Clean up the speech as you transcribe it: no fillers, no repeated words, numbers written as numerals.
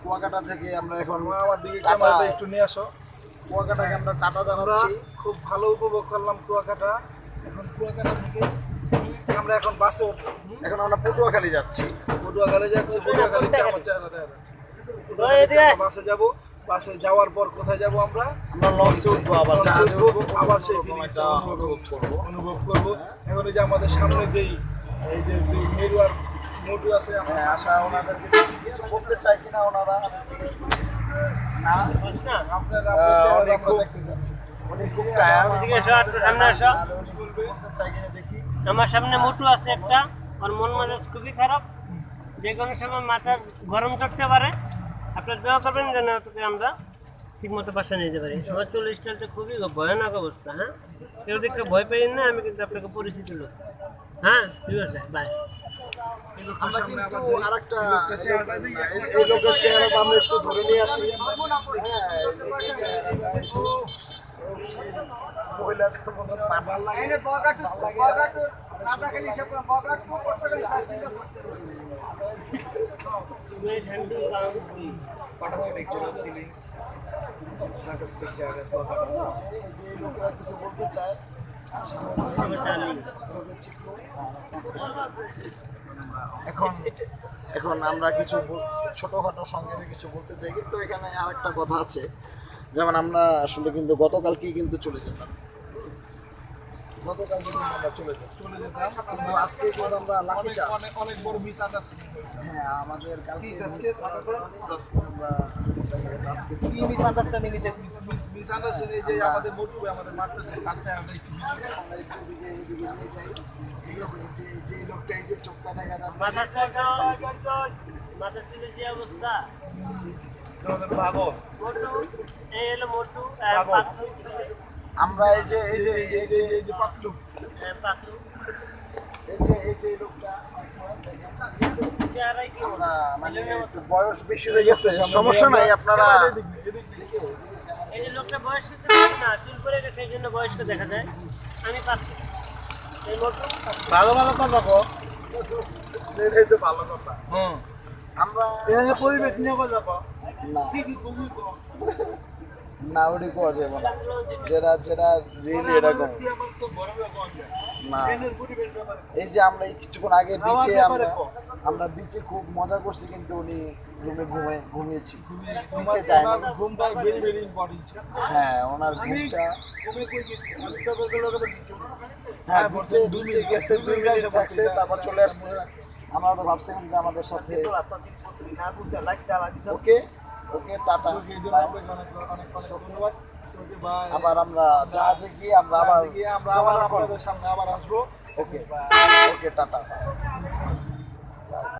কুয়াকাটা থেকে আমরা এখন আমার দিকে ক্যামেরাটা একটু নিয়ে আসো। কুয়াকাটাকে আমরা টাটা জানাচ্ছি। খুব ভালো উপভোগ করলাম কুয়াকাটা। এখন কুয়াকাটা থেকে আমরা এখন বাসে এখন আমরা পটুয়াখালী যাচ্ছি। পটুয়াখালী যাচ্ছি। পটুয়াখালীতে আমার চেহারা দেখা যাচ্ছে। বাসে যাব। বাসে যাওয়ার পর কোথায় যাব আমরা? আমরা লঞ্চে উঠবো, আবার জাহাজে উঠবো, আবার সেই ফিলিংসটা অনুভব করব। এখন এই যে আমাদের সামনে এই যে মেরু আর মোটু আছে, হ্যাঁ, আশা ওনাদেরকে কিছু বলতে চাই কিনা ওনারা, আমি জিজ্ঞেস করছি না। আপনারা উনি খুব টায়ার্ড। সামনে আসো। বলতে চাই কিনা দেখি। আমার সামনে মোটু আছে একটা, ওর মন মেজাজ খুবই খারাপ, যে কোনো সময় মাথার গরম চড়তে পারে। আপনার দোয়া করবেন যেন ওকে আমরা ঠিক মতো বাসা নিয়ে যেতে পারি। সবার চল্লিশ স্টাইলটা খুবই ভয়ানক অবস্থা। হ্যাঁ, কেউ দেখতে ভয় পাই না, আমি কিন্তু আপনাকে পরিচিত লোক। হ্যাঁ, ঠিক আছে, বাই। আমরা কিন্তু আরেকটা এই লোকের চেহারাটা আমরা একটু ধরে নিয়ে আসি। হ্যাঁ, এই লোকের চেহারাটা মহিলাদের মতো পাঠাল লাগে। যে লোকেরা কিছু বলতে চায়, এখন আমরা কিছু ছোটখাটো সংক্ষেপে কিছু বলতে চাই, কিন্তু এখানে আরেকটা কথা আছে। যেমন আমরা আসলে কিন্তু গতকালকেই কিন্তু চলে যেতাম, গতকাল কিন্তু আমরা চলে যেতাম, কিন্তু আজকে কিন্তু আমরা লাকি চাপ অনেক বড় মিস আন্ডারস্ট্যান্ডিং হয়েছে। হ্যাঁ, আমাদের কালকে আমরা আজকে কি মিস আন্ডারস্ট্যান্ডিং হয়েছে? মিস আন্ডারস্ট্যান্ডিং যে আমাদের মোটু আমাদের মারতেছে, তার চাই আমরা একটু আমরা একটু এদিকে নিয়ে যাই। ঠিক আছে, যে লোকটা এই যে চোখটা দেখা যাচ্ছে, মাথার চুলের যে অবস্থা, পাগল। মোটু এই হলো মোটু আর পাতলু। আমরা এই যে পাতলু পাতলু এই যে লোকটা চেহারাই কি আমরা মানে একটু বয়স বেশি হয়ে গেছে, সমস্যা নাই, আপনারা এই যে লোকটা বয়স্ক দেখা না, চুল পড়ে গেছে এই জন্য বয়স্ক দেখা যায়। আমি পাতলু, এই মোটু। ভালো কথা কো। এটাই তো ভালো কথা। আমরা পরিবেশ নিয়ে কথা কো। না না, ওটি কোয়া যাবে না, যেটা রিয়েলি এরকম না। এই যে আমরা এই কিছুক্ষণ আগে বিচে আমরা বিচে খুব মজা করছি, কিন্তু উনি রুমে ঘুমিয়েছি, বিচে যায় না। ঘুমটা ভেরি ভেরি ইম্পর্টেন্ট। হ্যাঁ, ওনার ঘুমটা, হ্যাঁ, বিচে গেছে, 2 মিনিট থাকছে, তারপর চলে আসছে। আমরা তো ভাবছিলাম যে আমাদের সাথে ওকে টাটা। আবার আমরা জাহাজে গিয়ে আমরা আবার আপনাদের সামনে আবার আসবো। ওকে টাটা।